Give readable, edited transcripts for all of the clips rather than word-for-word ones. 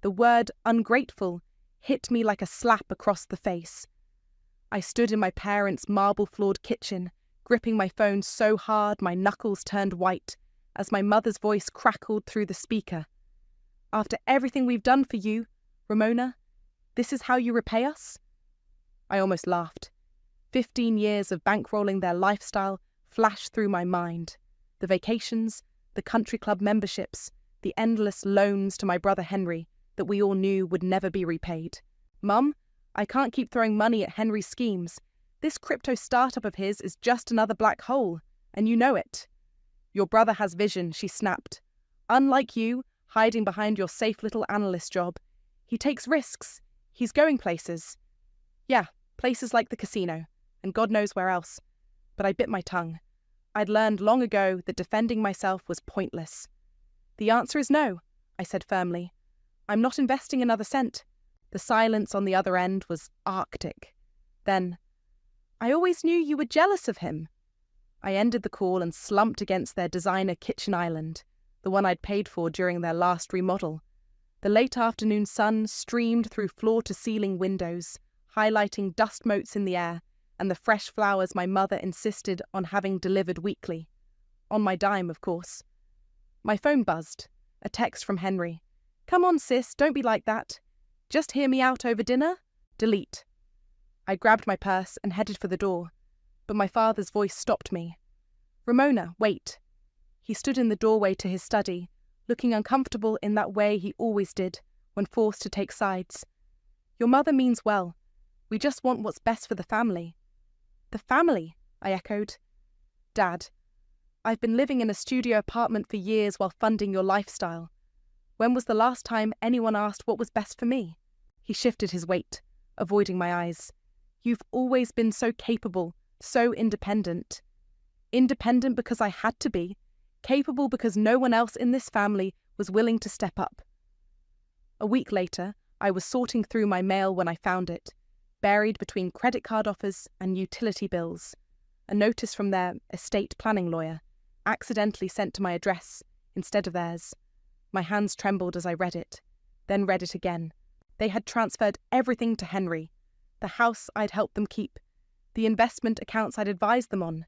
The word ungrateful hit me like a slap across the face. I stood in my parents' marble-floored kitchen, gripping my phone so hard my knuckles turned white as my mother's voice crackled through the speaker. "After everything we've done for you, Ramona, this is how you repay us?" I almost laughed. 15 years of bankrolling their lifestyle flashed through my mind. The vacations, the country club memberships, the endless loans to my brother Henry that we all knew would never be repaid. "Mum, I can't keep throwing money at Henry's schemes. This crypto startup of his is just another black hole, and you know it." "Your brother has vision," she snapped. "Unlike you, hiding behind your safe little analyst job. He takes risks. He's going places." Yeah, places like the casino, and God knows where else. But I bit my tongue. I'd learned long ago that defending myself was pointless. "The answer is no," I said firmly. "I'm not investing another cent." The silence on the other end was arctic. Then, "I always knew you were jealous of him." I ended the call and slumped against their designer kitchen island, the one I'd paid for during their last remodel. The late afternoon sun streamed through floor-to-ceiling windows, highlighting dust motes in the air and the fresh flowers my mother insisted on having delivered weekly. On my dime, of course. My phone buzzed. A text from Henry. "Come on, sis, don't be like that. Just hear me out over dinner? Delete." I grabbed my purse and headed for the door, but my father's voice stopped me. "Ramona, wait." He stood in the doorway to his study, looking uncomfortable in that way he always did when forced to take sides. "Your mother means well. We just want what's best for the family." "The family?" I echoed. "Dad, I've been living in a studio apartment for years while funding your lifestyle. When was the last time anyone asked what was best for me?" He shifted his weight, avoiding my eyes. "You've always been so capable, so independent." Independent because I had to be, capable because no one else in this family was willing to step up. A week later, I was sorting through my mail when I found it, buried between credit card offers and utility bills. A notice from their estate planning lawyer, accidentally sent to my address instead of theirs. My hands trembled as I read it, then read it again. They had transferred everything to Henry. The house I'd helped them keep, the investment accounts I'd advised them on,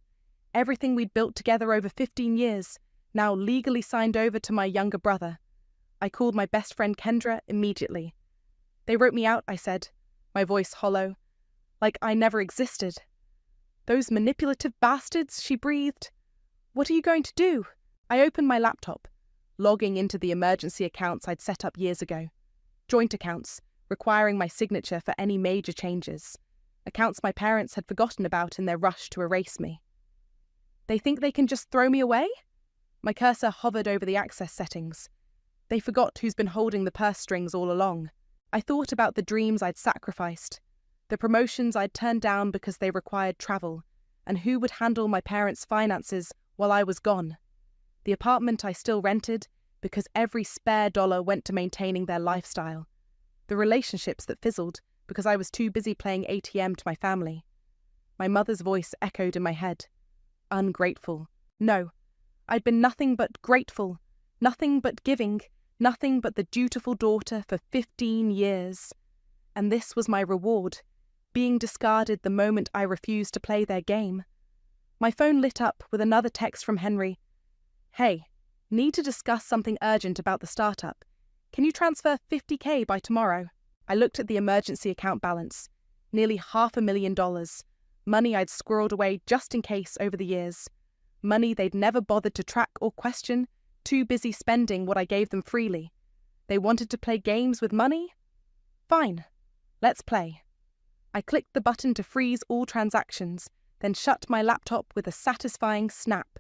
everything we'd built together over 15 years, now legally signed over to my younger brother. I called my best friend Kendra immediately. "They wrote me out," I said, my voice hollow, like I never existed. "Those manipulative bastards," she breathed. "What are you going to do?" I opened my laptop, logging into the emergency accounts I'd set up years ago. Joint accounts, requiring my signature for any major changes. Accounts my parents had forgotten about in their rush to erase me. "They think they can just throw me away?" My cursor hovered over the access settings. They forgot who's been holding the purse strings all along. I thought about the dreams I'd sacrificed, the promotions I'd turned down because they required travel, and who would handle my parents' finances while I was gone. The apartment I still rented, because every spare dollar went to maintaining their lifestyle. The relationships that fizzled because I was too busy playing ATM to my family. My mother's voice echoed in my head. Ungrateful. No, I'd been nothing but grateful, nothing but giving, nothing but the dutiful daughter for 15 years. And this was my reward, being discarded the moment I refused to play their game. My phone lit up with another text from Henry. "Hey, need to discuss something urgent about the startup. Can you transfer $50K by tomorrow?" I looked at the emergency account balance, nearly $500,000, money I'd squirreled away just in case over the years, money they'd never bothered to track or question, too busy spending what I gave them freely. They wanted to play games with money? Fine, let's play. I clicked the button to freeze all transactions, then shut my laptop with a satisfying snap.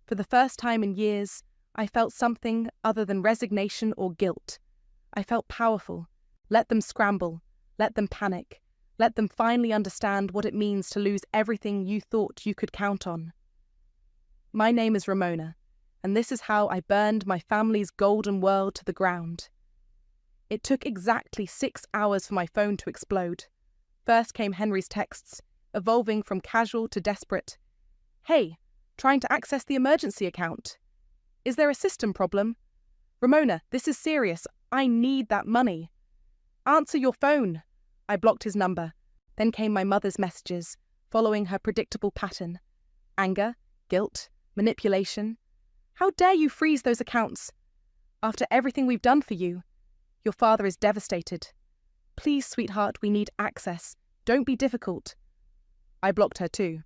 For the first time in years, I felt something other than resignation or guilt. I felt powerful. Let them scramble. Let them panic. Let them finally understand what it means to lose everything you thought you could count on. My name is Ramona, and this is how I burned my family's golden world to the ground. It took exactly 6 hours for my phone to explode. First came Henry's texts, evolving from casual to desperate. "Hey, trying to access the emergency account. Is there a system problem? Ramona, this is serious. I need that money. Answer your phone. I blocked his number. Then came my mother's messages, following her predictable pattern. Anger, guilt, manipulation. How dare you freeze those accounts? After everything we've done for you. Your father is devastated. Please, sweetheart, we need access. Don't be difficult. I blocked her too.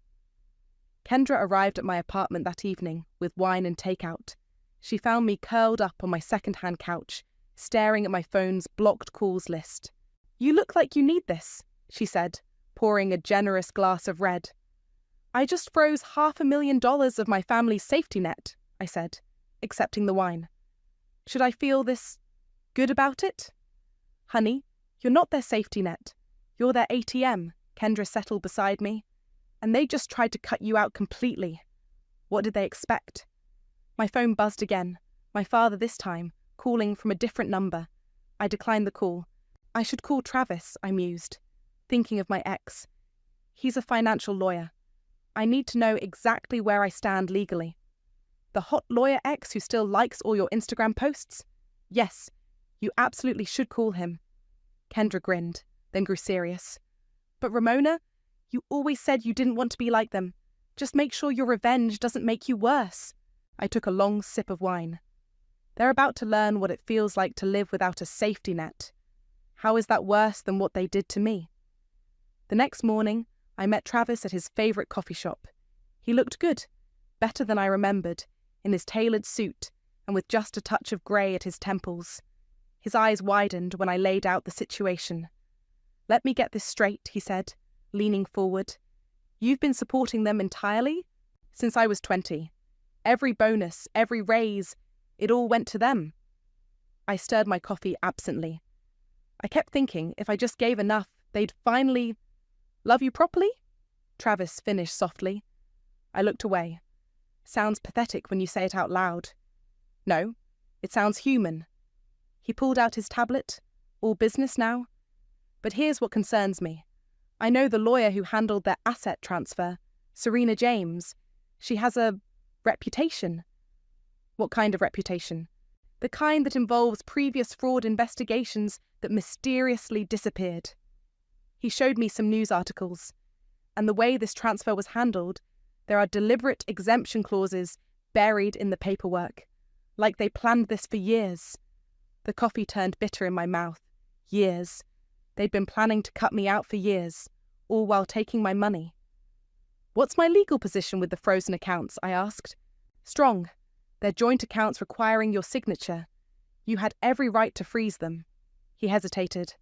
Kendra arrived at my apartment that evening with wine and takeout. She found me curled up on my second-hand couch, staring at my phone's blocked calls list. You look like you need this, she said, pouring a generous glass of red. I just froze $500,000 of my family's safety net, I said, accepting the wine. Should I feel this good about it? Honey, you're not their safety net. You're their ATM, Kendra settled beside me. And they just tried to cut you out completely. What did they expect? My phone buzzed again, my father this time, calling from a different number. I declined the call. I should call Travis, I mused, thinking of my ex. He's a financial lawyer. I need to know exactly where I stand legally. The hot lawyer ex who still likes all your Instagram posts? Yes, you absolutely should call him. Kendra grinned, then grew serious. But Ramona, you always said you didn't want to be like them. Just make sure your revenge doesn't make you worse. I took a long sip of wine. They're about to learn what it feels like to live without a safety net. How is that worse than what they did to me? The next morning, I met Travis at his favourite coffee shop. He looked good, better than I remembered, in his tailored suit and with just a touch of grey at his temples. His eyes widened when I laid out the situation. Let me get this straight, he said, leaning forward. You've been supporting them entirely? Since I was 20. Every bonus, every raise, it all went to them. I stirred my coffee absently. I kept thinking if I just gave enough, they'd finally love you properly? Travis finished softly. I looked away. Sounds pathetic when you say it out loud. No, it sounds human. He pulled out his tablet. All business now? But here's what concerns me. I know the lawyer who handled their asset transfer, Serena James. She has a reputation. What kind of reputation? The kind that involves previous fraud investigations that mysteriously disappeared. He showed me some news articles. And the way this transfer was handled, there are deliberate exemption clauses buried in the paperwork. Like they planned this for years. The coffee turned bitter in my mouth. Years. They'd been planning to cut me out for years, all while taking my money. What's my legal position with the frozen accounts? I asked. Strong. They're joint accounts requiring your signature. You had every right to freeze them. He hesitated.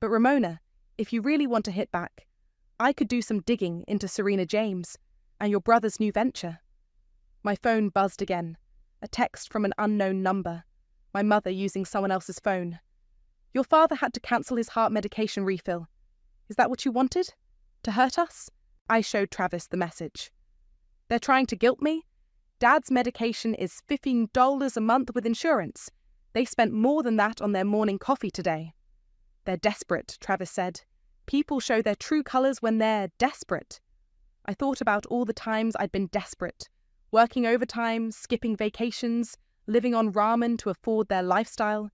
But Ramona, if you really want to hit back, I could do some digging into Serena James and your brother's new venture. My phone buzzed again. A text from an unknown number. My mother using someone else's phone. Your father had to cancel his heart medication refill. Is that what you wanted? To hurt us? I showed Travis the message. They're trying to guilt me? Dad's medication is $15 a month with insurance. They spent more than that on their morning coffee today. They're desperate, Travis said. People show their true colours when they're desperate. I thought about all the times I'd been desperate. Working overtime, skipping vacations, living on ramen to afford their lifestyle.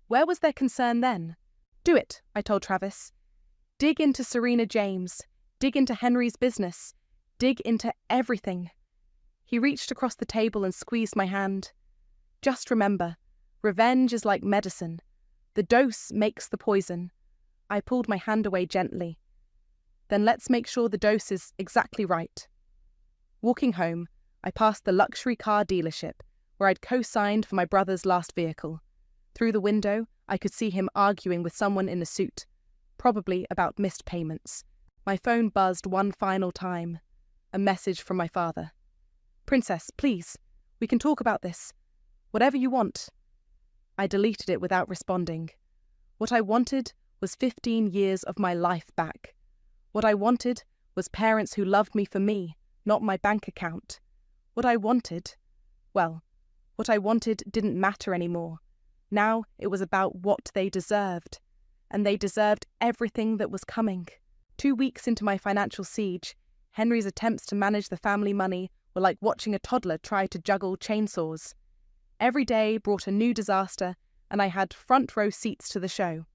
Where was their concern then? Do it, I told Travis. Dig into Serena James. Dig into Henry's business. Dig into everything. He reached across the table and squeezed my hand. Just remember, revenge is like medicine. The dose makes the poison. I pulled my hand away gently. Then let's make sure the dose is exactly right. Walking home, I passed the luxury car dealership, where I'd co-signed for my brother's last vehicle. Through the window, I could see him arguing with someone in a suit, probably about missed payments. My phone buzzed one final time. A message from my father. Princess, please, we can talk about this. Whatever you want. I deleted it without responding. What I wanted was 15 years of my life back. What I wanted was parents who loved me for me, not my bank account. What I wanted didn't matter anymore. Now it was about what they deserved. And they deserved everything that was coming. 2 weeks into my financial siege, Henry's attempts to manage the family money were like watching a toddler try to juggle chainsaws. Every day brought a new disaster, and I had front row seats to the show.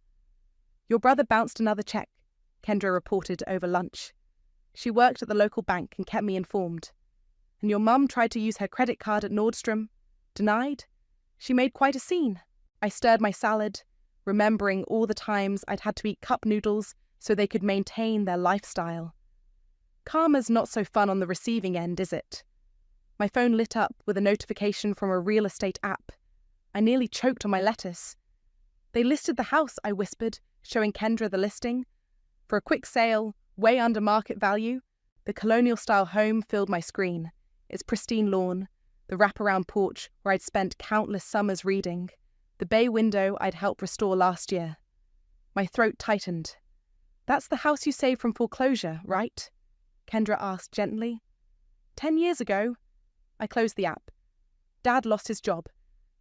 Your brother bounced another check, Kendra reported over lunch. She worked at the local bank and kept me informed. And your mum tried to use her credit card at Nordstrom. Denied? She made quite a scene. I stirred my salad, remembering all the times I'd had to eat cup noodles so they could maintain their lifestyle. Karma's not so fun on the receiving end, is it? My phone lit up with a notification from a real estate app. I nearly choked on my lettuce. They listed the house, I whispered, showing Kendra the listing. For a quick sale, way under market value, the colonial-style home filled my screen, its pristine lawn, the wraparound porch where I'd spent countless summers reading, the bay window I'd helped restore last year. My throat tightened. That's the house you saved from foreclosure, right? Kendra asked gently. 10 years ago. I closed the app. Dad lost his job.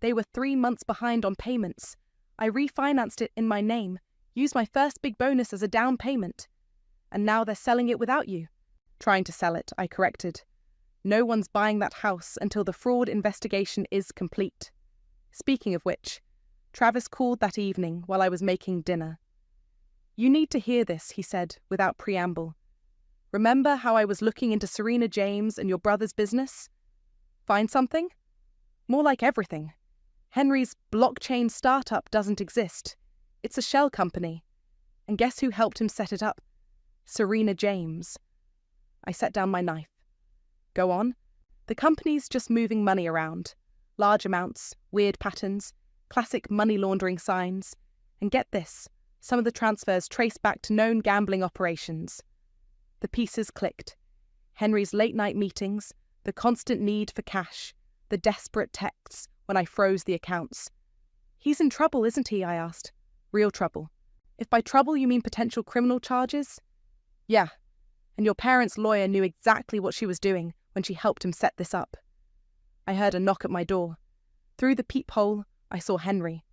They were 3 months behind on payments. I refinanced it in my name, used my first big bonus as a down payment. And now they're selling it without you. Trying to sell it, I corrected. No one's buying that house until the fraud investigation is complete. Speaking of which, Travis called that evening while I was making dinner. You need to hear this, he said, without preamble. Remember how I was looking into Serena James and your brother's business? Find something? More like everything. Henry's blockchain startup doesn't exist. It's a shell company. And guess who helped him set it up? Serena James. I set down my knife. Go on. The company's just moving money around. Large amounts, weird patterns, classic money laundering signs. And get this, some of the transfers trace back to known gambling operations. The pieces clicked. Henry's late-night meetings, the constant need for cash, the desperate texts when I froze the accounts. He's in trouble, isn't he? I asked. Real trouble. If by trouble you mean potential criminal charges? Yeah. And your parents' lawyer knew exactly what she was doing when she helped him set this up. I heard a knock at my door. Through the peephole, I saw Henry.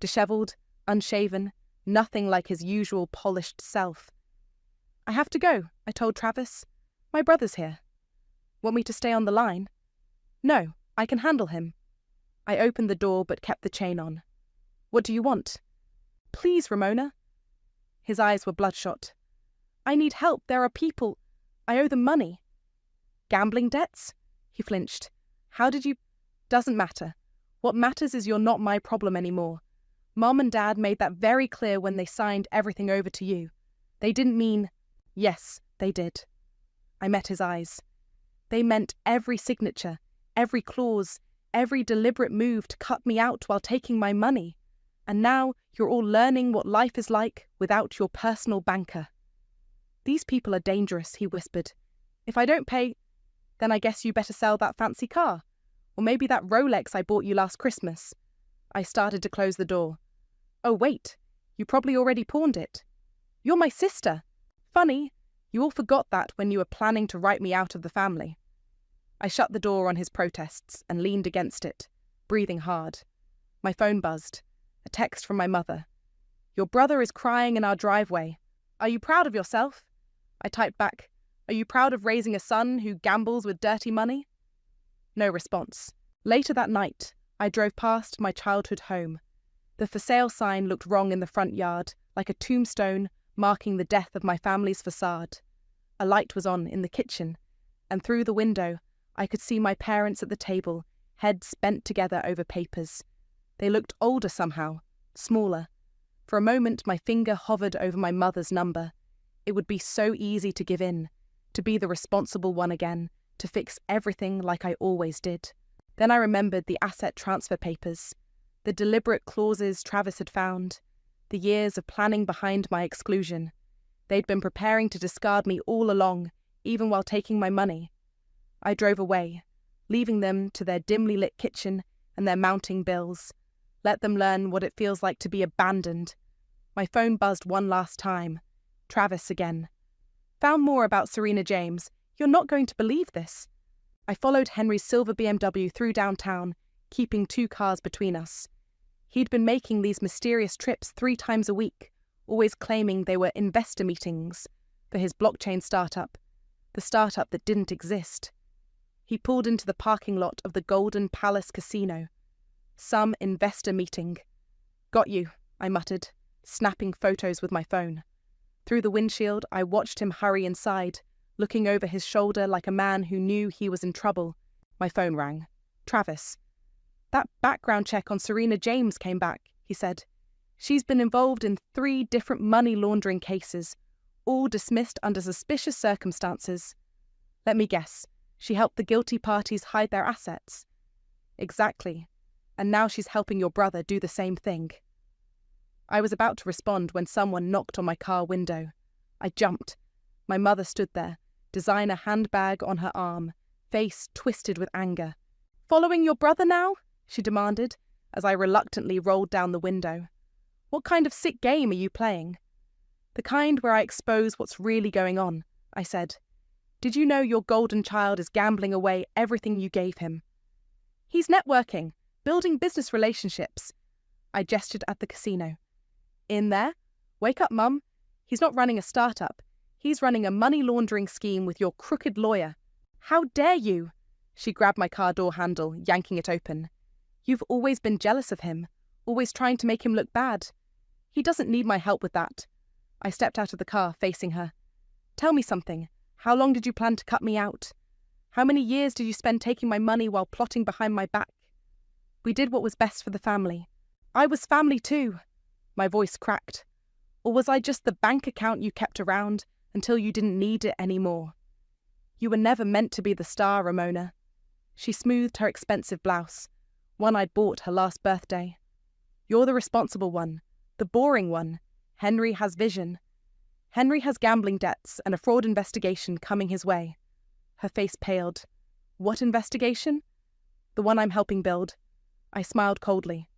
Dishevelled, unshaven, nothing like his usual polished self. I have to go, I told Travis. My brother's here. Want me to stay on the line? No, I can handle him. I opened the door but kept the chain on. What do you want? Please, Ramona. His eyes were bloodshot. I need help. There are people. I owe them money. Gambling debts? He flinched. How did you... Doesn't matter. What matters is you're not my problem anymore. Mom and Dad made that very clear when they signed everything over to you. They didn't mean... Yes, they did. I met his eyes. They meant every signature, every clause, every deliberate move to cut me out while taking my money. And now you're all learning what life is like without your personal banker. These people are dangerous, he whispered. If I don't pay, then I guess you better sell that fancy car. Or maybe that Rolex I bought you last Christmas. I started to close the door. Oh, wait, you probably already pawned it. You're my sister. Funny, you all forgot that when you were planning to write me out of the family. I shut the door on his protests and leaned against it, breathing hard. My phone buzzed. A text from my mother. Your brother is crying in our driveway. Are you proud of yourself? I typed back. Are you proud of raising a son who gambles with dirty money? No response. Later that night, I drove past my childhood home. The for sale sign looked wrong in the front yard, like a tombstone marking the death of my family's facade. A light was on in the kitchen, and through the window, I could see my parents at the table, heads bent together over papers. They looked older somehow, smaller. For a moment, my finger hovered over my mother's number. It would be so easy to give in, to be the responsible one again, to fix everything like I always did. Then I remembered the asset transfer papers, the deliberate clauses Travis had found, the years of planning behind my exclusion. They'd been preparing to discard me all along, even while taking my money. I drove away, leaving them to their dimly lit kitchen and their mounting bills. Let them learn what it feels like to be abandoned. My phone buzzed one last time. Travis again. Found more about Serena James. You're not going to believe this. I followed Henry's silver BMW through downtown, keeping 2 cars between us. He'd been making these mysterious trips 3 times a week, always claiming they were investor meetings for his blockchain startup, the startup that didn't exist. He pulled into the parking lot of the Golden Palace Casino. Some investor meeting. Got you, I muttered, snapping photos with my phone. Through the windshield, I watched him hurry inside, looking over his shoulder like a man who knew he was in trouble. My phone rang. Travis. That background check on Serena James came back, he said. She's been involved in 3 different money laundering cases, all dismissed under suspicious circumstances. Let me guess, she helped the guilty parties hide their assets. Exactly. And now she's helping your brother do the same thing. I was about to respond when someone knocked on my car window. I jumped. My mother stood there, designer handbag on her arm, face twisted with anger. Following your brother now? She demanded, as I reluctantly rolled down the window. What kind of sick game are you playing? The kind where I expose what's really going on, I said. Did you know your golden child is gambling away everything you gave him? He's networking, building business relationships. I gestured at the casino. In there? Wake up, Mum. He's not running a startup. He's running a money laundering scheme with your crooked lawyer. How dare you? She grabbed my car door handle, yanking it open. You've always been jealous of him, always trying to make him look bad. He doesn't need my help with that. I stepped out of the car, facing her. Tell me something. How long did you plan to cut me out? How many years did you spend taking my money while plotting behind my back? We did what was best for the family. I was family too. My voice cracked. Or was I just the bank account you kept around until you didn't need it anymore? You were never meant to be the star, Ramona. She smoothed her expensive blouse, one I'd bought her last birthday. You're the responsible one, the boring one. Henry has vision. Henry has gambling debts and a fraud investigation coming his way. Her face paled. What investigation? The one I'm helping build. I smiled coldly.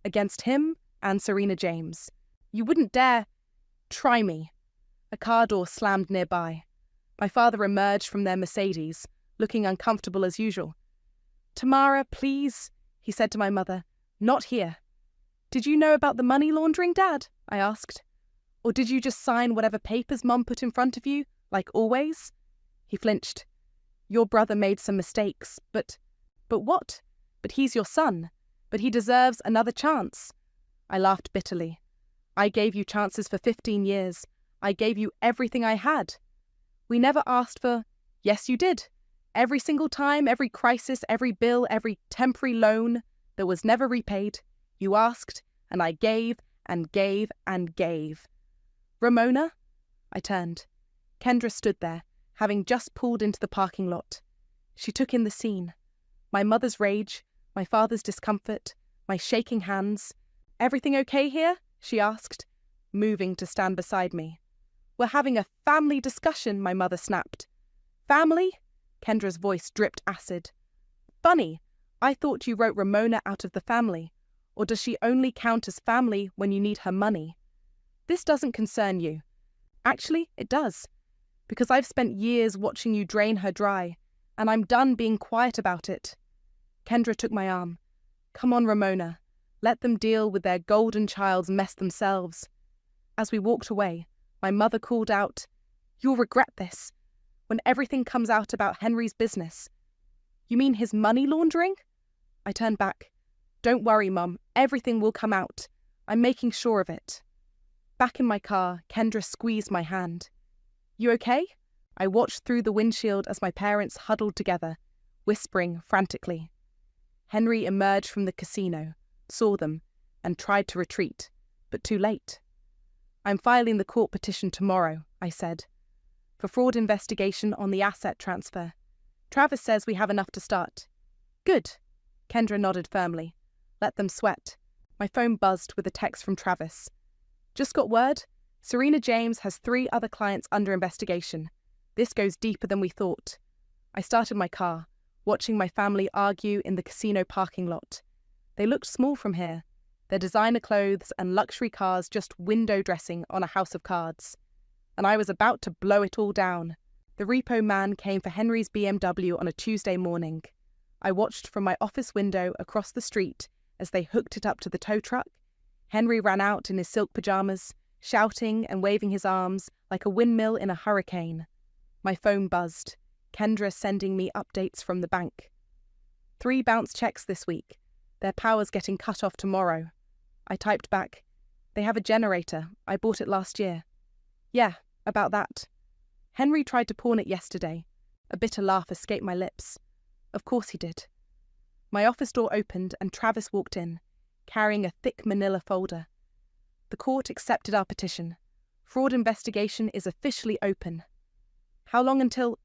Against him and Serena James. You wouldn't dare. Try me. A car door slammed nearby. My father emerged from their Mercedes, looking uncomfortable as usual. Tamara, please, he said to my mother. Not here. Did you know about the money laundering, Dad? I asked. Or did you just sign whatever papers Mum put in front of you, like always? He flinched. Your brother made some mistakes, but what? But he's your son. But he deserves another chance. I laughed bitterly. I gave you chances for 15 years. I gave you everything I had. We never asked for... Yes, you did. Every single time, every crisis, every bill, every temporary loan that was never repaid. You asked, and I gave, and gave, and gave. Ramona? I turned. Kendra stood there, having just pulled into the parking lot. She took in the scene. My mother's rage, my father's discomfort, my shaking hands. Everything okay here? She asked, moving to stand beside me. We're having a family discussion, my mother snapped. Family? Kendra's voice dripped acid. Funny, I thought you wrote Ramona out of the family. Or does she only count as family when you need her money? This doesn't concern you. Actually, it does. Because I've spent years watching you drain her dry, and I'm done being quiet about it. Kendra took my arm. Come on, Ramona. Let them deal with their golden child's mess themselves. As we walked away, my mother called out, You'll regret this, when everything comes out about Henry's business. You mean his money laundering? I turned back. Don't worry, Mum. Everything will come out. I'm making sure of it. Back in my car, Kendra squeezed my hand. You okay? I watched through the windshield as my parents huddled together, whispering frantically. Henry emerged from the casino, saw them, and tried to retreat, but too late. I'm filing the court petition tomorrow, I said, for fraud investigation on the asset transfer. Travis says we have enough to start. Good. Kendra nodded firmly. Let them sweat. My phone buzzed with a text from Travis. Just got word. Serena James has 3 other clients under investigation. This goes deeper than we thought. I started my car, watching my family argue in the casino parking lot. They looked small from here, their designer clothes and luxury cars just window dressing on a house of cards. And I was about to blow it all down. The repo man came for Henry's BMW on a Tuesday morning. I watched from my office window across the street as they hooked it up to the tow truck. Henry ran out in his silk pajamas, shouting and waving his arms like a windmill in a hurricane. My phone buzzed, Kendra sending me updates from the bank. 3 bounce checks this week. Their power's getting cut off tomorrow. I typed back, "They have a generator. I bought it last year." "Yeah, about that. Henry tried to pawn it yesterday." A bitter laugh escaped my lips. Of course he did. My office door opened and Travis walked in, carrying a thick manila folder. "The court accepted our petition. Fraud investigation is officially open." "How long until—"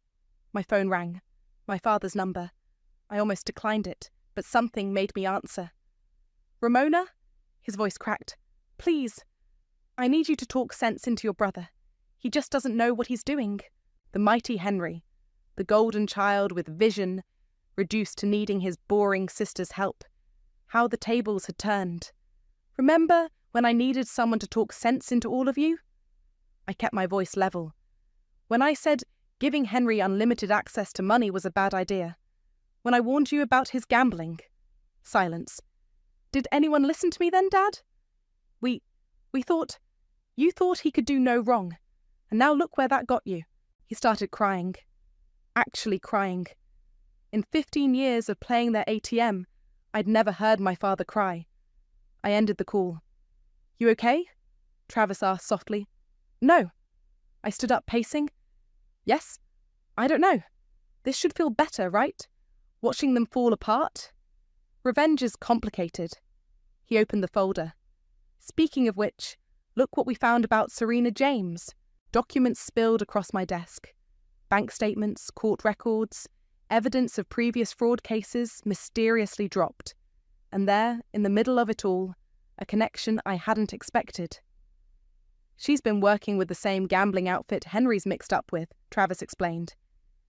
My phone rang. My father's number. I almost declined it, but something made me answer. "Ramona?" His voice cracked. "Please, I need you to talk sense into your brother. He just doesn't know what he's doing." The mighty Henry, the golden child with vision, reduced to needing his boring sister's help. How the tables had turned. "Remember when I needed someone to talk sense into all of you?" I kept my voice level. "When I said giving Henry unlimited access to money was a bad idea. When I warned you about his gambling." Silence. "Did anyone listen to me then, Dad? We thought... You thought he could do no wrong. And now look where that got you." He started crying. Actually crying. In 15 years of playing their ATM, I'd never heard my father cry. I ended the call. "You okay?" Travis asked softly. "No." I stood up, pacing. "Yes? I don't know. This should feel better, right? Watching them fall apart? Revenge is complicated." He opened the folder. "Speaking of which, look what we found about Serena James." Documents spilled across my desk. Bank statements, court records, evidence of previous fraud cases mysteriously dropped. And there, in the middle of it all, a connection I hadn't expected. "She's been working with the same gambling outfit Henry's mixed up with," Travis explained.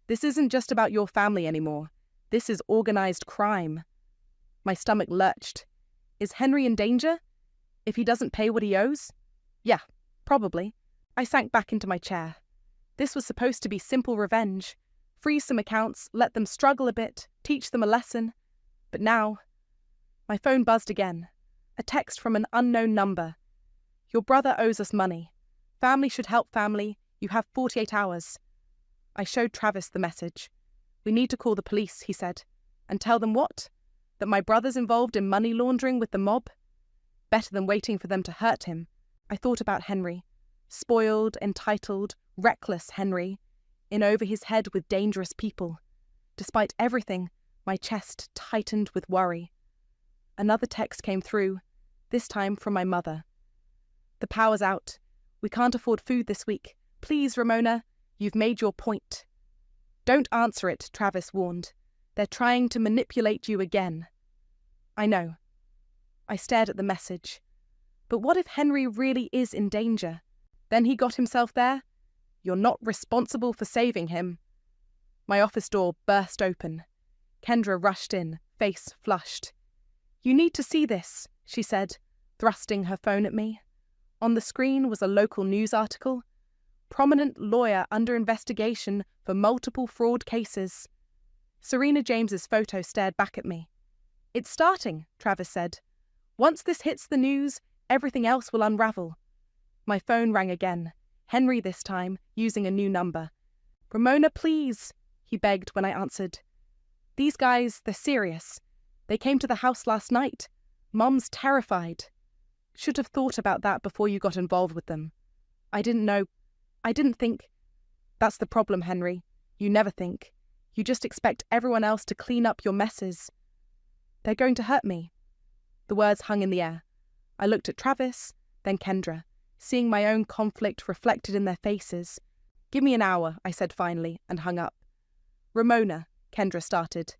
"This isn't just about your family anymore. This is organized crime." My stomach lurched. Is Henry in danger? If he doesn't pay what he owes? Yeah, probably. I sank back into my chair. This was supposed to be simple revenge. Freeze some accounts, let them struggle a bit, teach them a lesson. But now... My phone buzzed again. A text from an unknown number. "Your brother owes us money. Family should help family. You have 48 hours. I showed Travis the message. "We need to call the police," he said. "And tell them what? That my brother's involved in money laundering with the mob? Better than waiting for them to hurt him." I thought about Henry. Spoiled, entitled, reckless Henry. In over his head with dangerous people. Despite everything, my chest tightened with worry. Another text came through, this time from my mother. "The power's out. We can't afford food this week. Please, Ramona, you've made your point." "Don't answer it," Travis warned. "They're trying to manipulate you again." "I know." I stared at the message. But what if Henry really is in danger? Then he got himself there? "You're not responsible for saving him." My office door burst open. Kendra rushed in, face flushed. "You need to see this," she said, thrusting her phone at me. On the screen was a local news article. "Prominent lawyer under investigation for multiple fraud cases." Serena James's photo stared back at me. "It's starting," Travis said. "Once this hits the news, everything else will unravel." My phone rang again. Henry this time, using a new number. "Ramona, please," he begged when I answered. "These guys, they're serious. They came to the house last night. Mom's terrified." "Should have thought about that before you got involved with them." "I didn't know. I didn't think." "That's the problem, Henry. You never think. You just expect everyone else to clean up your messes." "They're going to hurt me." The words hung in the air. I looked at Travis, then Kendra, seeing my own conflict reflected in their faces. "Give me an hour," I said finally, and hung up. "Ramona," Kendra started.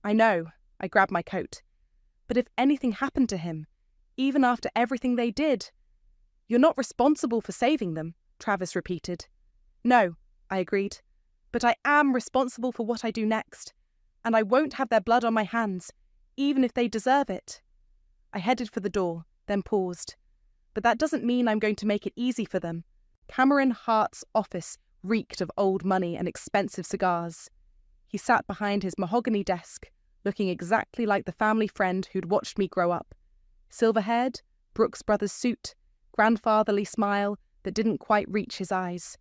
"I know," I grabbed my coat. "But if anything happened to him, even after everything they did—" "You're not responsible for saving them," Travis repeated. "No," I agreed. "But I am responsible for what I do next. And I won't have their blood on my hands, even if they deserve it." I headed for the door, then paused. "But that doesn't mean I'm going to make it easy for them." Cameron Hart's office reeked of old money and expensive cigars. He sat behind his mahogany desk, looking exactly like the family friend who'd watched me grow up. Silver-haired, Brooks Brothers suit, grandfatherly smile that didn't quite reach his eyes.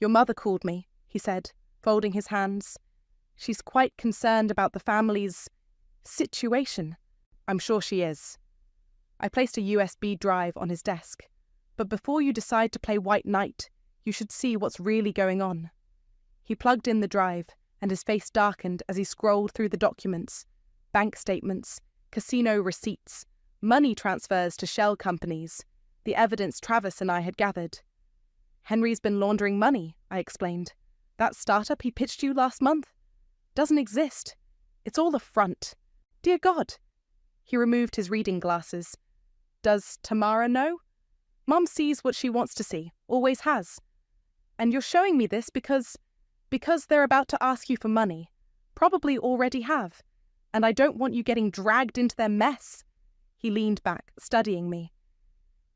"Your mother called me," he said, folding his hands. "She's quite concerned about the family's situation." "I'm sure she is." I placed a USB drive on his desk. But before you decide to play White Knight, you should see what's really going on. He plugged in the drive, and his face darkened as he scrolled through the documents. Bank statements, casino receipts, money transfers to shell companies, the evidence Travis and I had gathered. Henry's been laundering money, I explained. That startup he pitched you last month doesn't exist. It's all a front. Dear God. He removed his reading glasses. Does Tamara know? Mom sees what she wants to see, always has. And you're showing me this because they're about to ask you for money. Probably already have. And I don't want you getting dragged into their mess. He leaned back, studying me.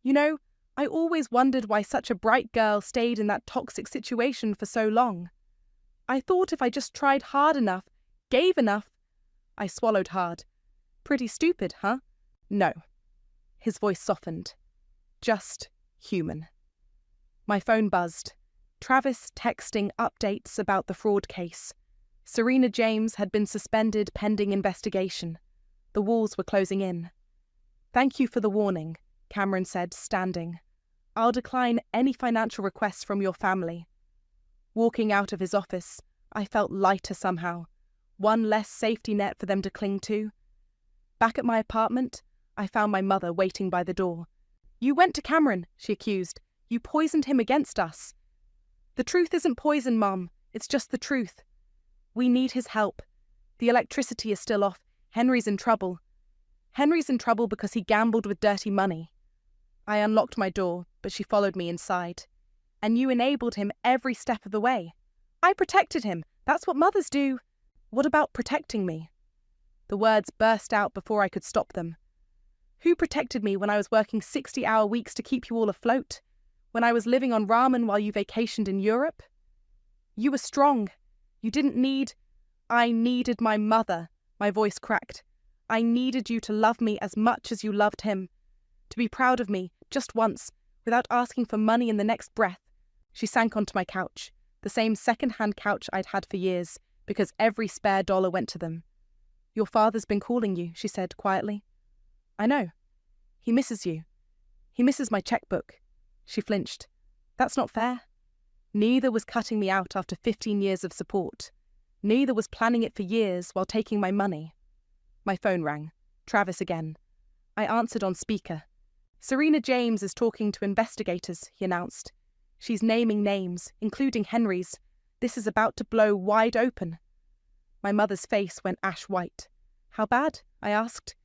You know, I always wondered why such a bright girl stayed in that toxic situation for so long. I thought if I just tried hard enough, gave enough. I swallowed hard. Pretty stupid, huh? No. His voice softened. Just human. My phone buzzed. Travis texting updates about the fraud case. Serena James had been suspended pending investigation. The walls were closing in. Thank you for the warning, Cameron said, standing. I'll decline any financial requests from your family. Walking out of his office, I felt lighter somehow. One less safety net for them to cling to. Back at my apartment, I found my mother waiting by the door. You went to Cameron, she accused. You poisoned him against us. The truth isn't poison, Mom. It's just the truth. We need his help. The electricity is still off. Henry's in trouble. Henry's in trouble because he gambled with dirty money. I unlocked my door, but she followed me inside. And you enabled him every step of the way. I protected him. That's what mothers do. What about protecting me? The words burst out before I could stop them. Who protected me when I was working 60-hour weeks to keep you all afloat? When I was living on ramen while you vacationed in Europe? You were strong. You didn't need... I needed my mother. My voice cracked. I needed you to love me as much as you loved him. To be proud of me, just once, without asking for money in the next breath. She sank onto my couch, the same second-hand couch I'd had for years, because every spare dollar went to them. Your father's been calling you, she said quietly. I know. He misses you. He misses my checkbook. She flinched. That's not fair. Neither was cutting me out after 15 years of support. Neither was planning it for years while taking my money. My phone rang. Travis again. I answered on speaker. Serena James is talking to investigators, he announced. She's naming names, including Henry's. This is about to blow wide open. My mother's face went ash white. How bad? I asked.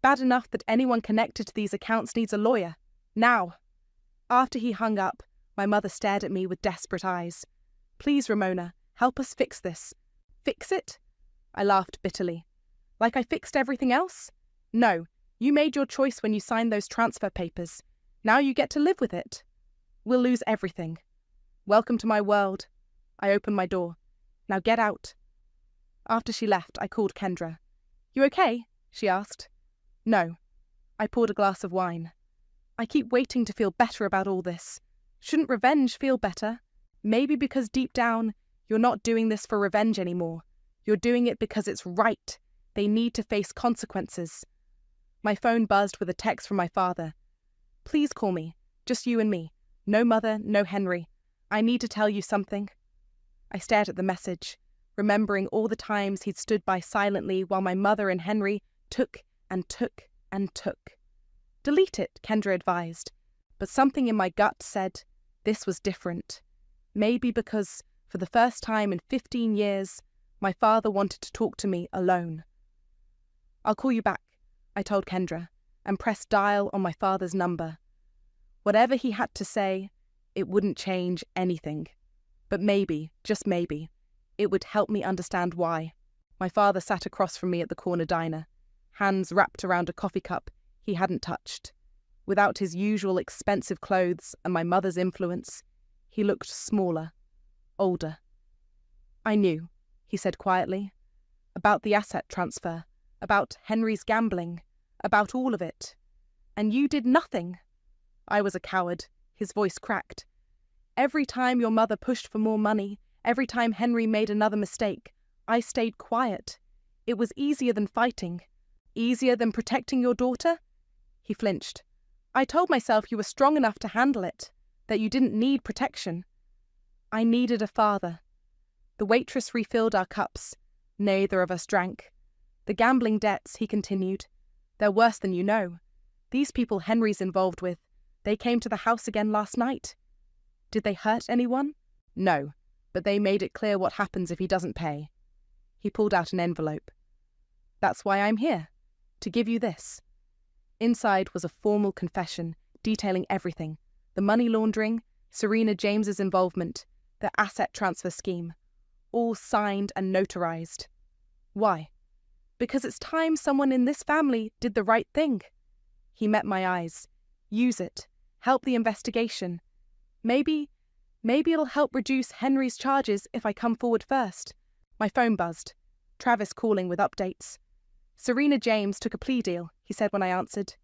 Bad enough that anyone connected to these accounts needs a lawyer. Now. After he hung up, my mother stared at me with desperate eyes. Please, Ramona, help us fix this. Fix it? I laughed bitterly. Like I fixed everything else? No, you made your choice when you signed those transfer papers. Now you get to live with it. We'll lose everything. Welcome to my world. I opened my door. Now get out. After she left, I called Kendra. You okay? She asked. No. I poured a glass of wine. I keep waiting to feel better about all this. Shouldn't revenge feel better? Maybe because deep down, you're not doing this for revenge anymore. You're doing it because it's right. They need to face consequences. My phone buzzed with a text from my father. Please call me. Just you and me. No mother, no Henry. I need to tell you something. I stared at the message, remembering all the times he'd stood by silently while my mother and Henry took and took and took. Delete it, Kendra advised. But something in my gut said this was different. Maybe because, for the first time in 15 years, my father wanted to talk to me alone. I'll call you back, I told Kendra, and pressed dial on my father's number. Whatever he had to say, it wouldn't change anything. But maybe, just maybe, it would help me understand why. My father sat across from me at the corner diner, hands wrapped around a coffee cup he hadn't touched. Without his usual expensive clothes and my mother's influence, he looked smaller, older. I knew, he said quietly, about the asset transfer, about Henry's gambling, about all of it. And you did nothing. I was a coward, his voice cracked. Every time your mother pushed for more money, every time Henry made another mistake, I stayed quiet. It was easier than fighting. Easier than protecting your daughter? He flinched. I told myself you were strong enough to handle it, that you didn't need protection. I needed a father. The waitress refilled our cups. Neither of us drank. The gambling debts, he continued. They're worse than you know. These people Henry's involved with, they came to the house again last night. Did they hurt anyone? No, but they made it clear what happens if he doesn't pay. He pulled out an envelope. That's why I'm here, to give you this. Inside was a formal confession detailing everything, the money laundering, Serena James's involvement, the asset transfer scheme, all signed and notarized. Why? Because it's time someone in this family did the right thing. He met my eyes. Use it. Help the investigation. Maybe it'll help reduce Henry's charges if I come forward first. My phone buzzed. Travis calling with updates. Serena James took a plea deal, he said when I answered.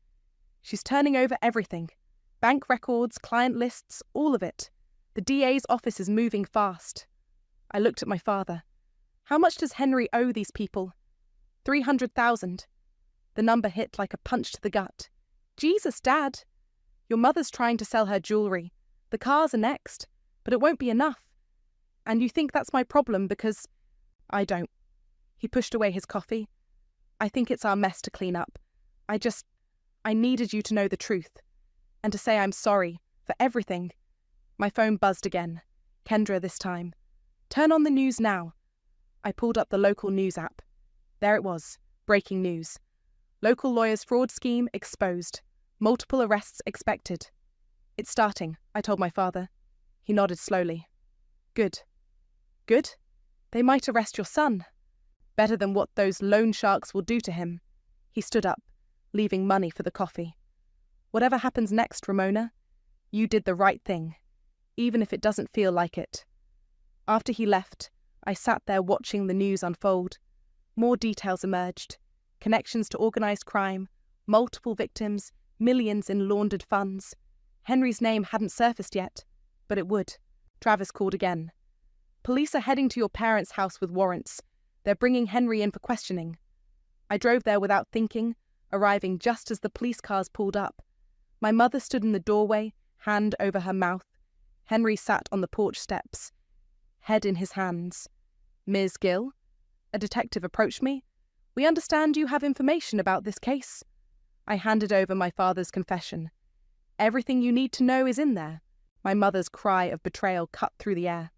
She's turning over everything. Bank records, client lists, all of it. The DA's office is moving fast. I looked at my father. How much does Henry owe these people? 300,000. The number hit like a punch to the gut. Jesus, Dad. Your mother's trying to sell her jewellery. The cars are next, but it won't be enough. And you think that's my problem because I don't. He pushed away his coffee. I think it's our mess to clean up. I needed you to know the truth. And to say I'm sorry for everything. My phone buzzed again. Kendra this time. Turn on the news now. I pulled up the local news app. There it was. Breaking news. Local lawyer's fraud scheme exposed. Multiple arrests expected. It's starting, I told my father. He nodded slowly. Good. Good? They might arrest your son. Better than what those loan sharks will do to him. He stood up, leaving money for the coffee. Whatever happens next, Ramona, you did the right thing, even if it doesn't feel like it. After he left, I sat there watching the news unfold. More details emerged. Connections to organised crime, multiple victims, millions in laundered funds. Henry's name hadn't surfaced yet, but it would. Travis called again. Police are heading to your parents' house with warrants. They're bringing Henry in for questioning. I drove there without thinking, arriving just as the police cars pulled up. My mother stood in the doorway, hand over her mouth. Henry sat on the porch steps, head in his hands. Ms. Gill? A detective approached me. We understand you have information about this case. I handed over my father's confession. Everything you need to know is in there. My mother's cry of betrayal cut through the air.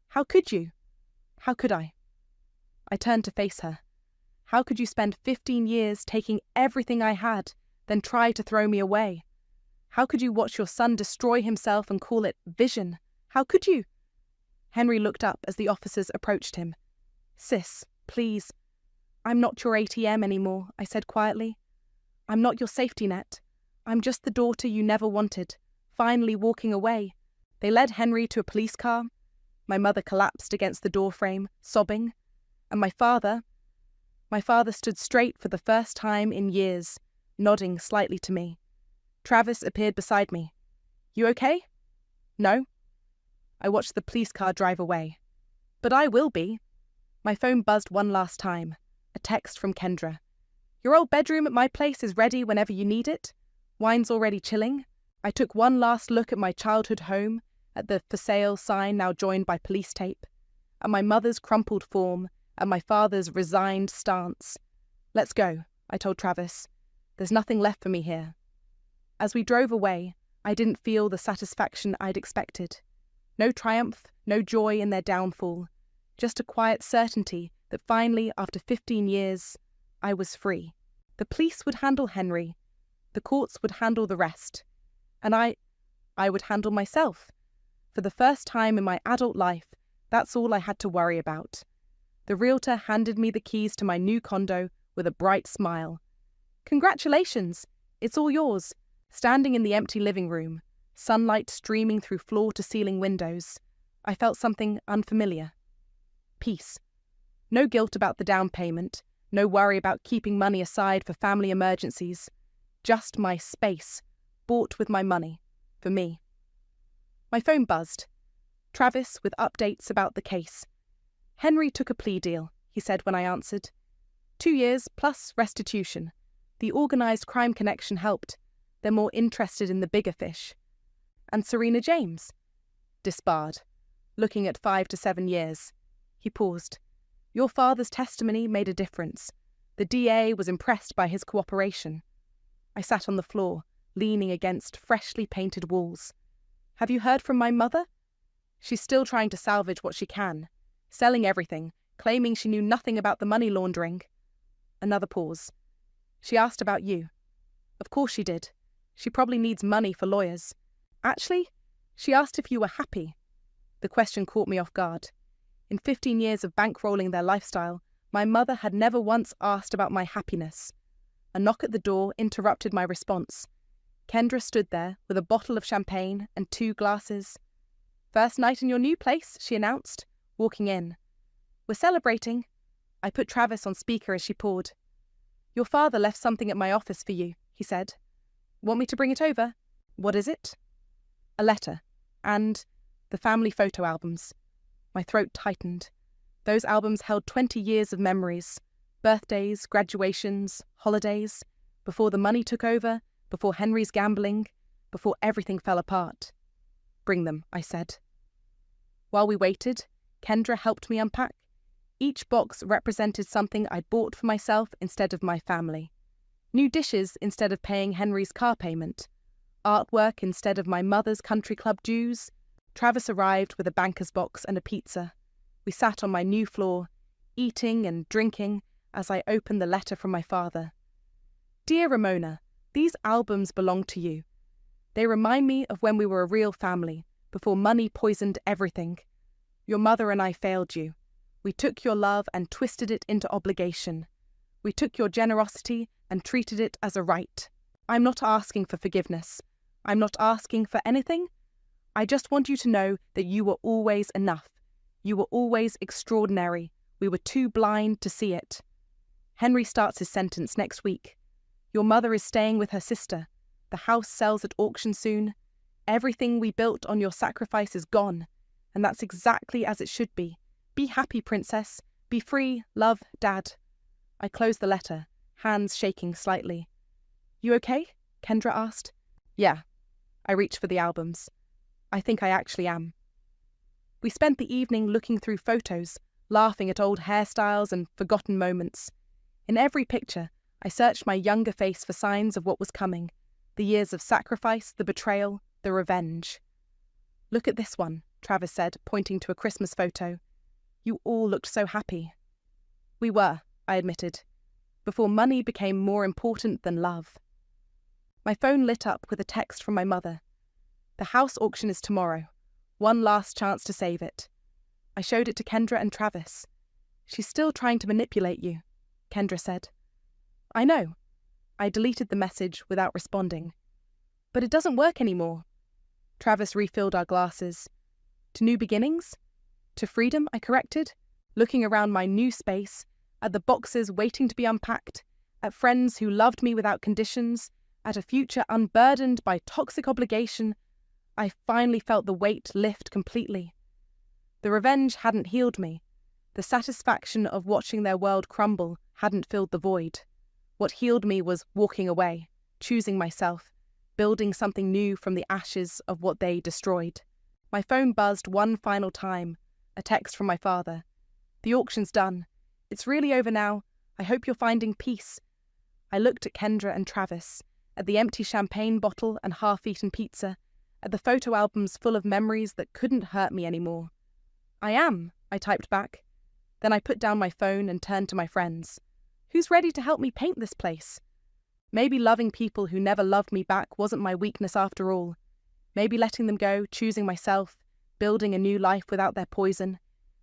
How could you? How could I? I turned to face her. How could you spend 15 years taking everything I had, then try to throw me away? How could you watch your son destroy himself and call it vision? How could you? Henry looked up as the officers approached him. Sis, please. I'm not your ATM anymore, I said quietly. I'm not your safety net. I'm just the daughter you never wanted, finally walking away. They led Henry to a police car. My mother collapsed against the doorframe, sobbing. And my father stood straight for the first time in years, nodding slightly to me. Travis appeared beside me. You okay? No? I watched the police car drive away. But I will be. My phone buzzed one last time. A text from Kendra. Your old bedroom at my place is ready whenever you need it. Wine's already chilling. I took one last look at my childhood home, at the for sale sign now joined by police tape, at my mother's crumpled form, at my father's resigned stance. Let's go, I told Travis. There's nothing left for me here. As we drove away, I didn't feel the satisfaction I'd expected. No triumph, no joy in their downfall. Just a quiet certainty that finally, after 15 years, I was free. The police would handle Henry. The courts would handle the rest. And I would handle myself. For the first time in my adult life, that's all I had to worry about. The realtor handed me the keys to my new condo with a bright smile. Congratulations, it's all yours. Standing in the empty living room, sunlight streaming through floor-to-ceiling windows, I felt something unfamiliar. Peace. No guilt about the down payment, no worry about keeping money aside for family emergencies. Just my space, bought with my money, for me. My phone buzzed. Travis with updates about the case. Henry took a plea deal, he said when I answered. 2 years plus restitution. The organised crime connection helped. They're more interested in the bigger fish. And Serena James? Disbarred, looking at 5 to 7 years. He paused. Your father's testimony made a difference. The DA was impressed by his cooperation. I sat on the floor, leaning against freshly painted walls. Have you heard from my mother? She's still trying to salvage what she can, selling everything, claiming she knew nothing about the money laundering. Another pause. She asked about you. Of course she did. She probably needs money for lawyers. Actually, she asked if you were happy. The question caught me off guard. In 15 years of bankrolling their lifestyle, my mother had never once asked about my happiness. A knock at the door interrupted my response. Kendra stood there with a bottle of champagne and 2 glasses. First night in your new place, she announced, walking in. We're celebrating. I put Travis on speaker as she poured. Your father left something at my office for you, he said. Want me to bring it over? What is it? A letter. And the family photo albums. My throat tightened. Those albums held 20 years of memories. Birthdays, graduations, holidays. Before the money took over, before Henry's gambling, before everything fell apart. Bring them, I said. While we waited, Kendra helped me unpack. Each box represented something I'd bought for myself instead of my family. New dishes instead of paying Henry's car payment. Artwork instead of my mother's country club dues. Travis arrived with a banker's box and a pizza. We sat on my new floor, eating and drinking as I opened the letter from my father. Dear Ramona, these albums belong to you. They remind me of when we were a real family, before money poisoned everything. Your mother and I failed you. We took your love and twisted it into obligation. We took your generosity and treated it as a right. I'm not asking for forgiveness. I'm not asking for anything. I just want you to know that you were always enough. You were always extraordinary. We were too blind to see it. Henry starts his sentence next week. Your mother is staying with her sister. The house sells at auction soon. Everything we built on your sacrifice is gone. And that's exactly as it should be. Be happy, princess. Be free. Love, Dad. I closed the letter, hands shaking slightly. You okay? Kendra asked. Yeah. I reached for the albums. I think I actually am. We spent the evening looking through photos, laughing at old hairstyles and forgotten moments. In every picture, I searched my younger face for signs of what was coming. The years of sacrifice, the betrayal, the revenge. Look at this one, Travis said, pointing to a Christmas photo. You all looked so happy. We were, I admitted, before money became more important than love. My phone lit up with a text from my mother. The house auction is tomorrow. One last chance to save it. I showed it to Kendra and Travis. She's still trying to manipulate you, Kendra said. I know. I deleted the message without responding. But it doesn't work anymore. Travis refilled our glasses. To new beginnings? To freedom, I corrected, looking around my new space, at the boxes waiting to be unpacked, at friends who loved me without conditions, at a future unburdened by toxic obligation. I finally felt the weight lift completely. The revenge hadn't healed me. The satisfaction of watching their world crumble hadn't filled the void. What healed me was walking away, choosing myself, building something new from the ashes of what they destroyed. My phone buzzed one final time, a text from my father. The auction's done. It's really over now. I hope you're finding peace. I looked at Kendra and Travis, at the empty champagne bottle and half-eaten pizza, at the photo albums full of memories that couldn't hurt me anymore. I am, I typed back. Then I put down my phone and turned to my friends. Who's ready to help me paint this place? Maybe loving people who never loved me back wasn't my weakness after all. Maybe letting them go, choosing myself, building a new life without their poison.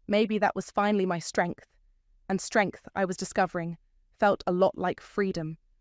Maybe that was finally my strength. And strength, I was discovering, felt a lot like freedom.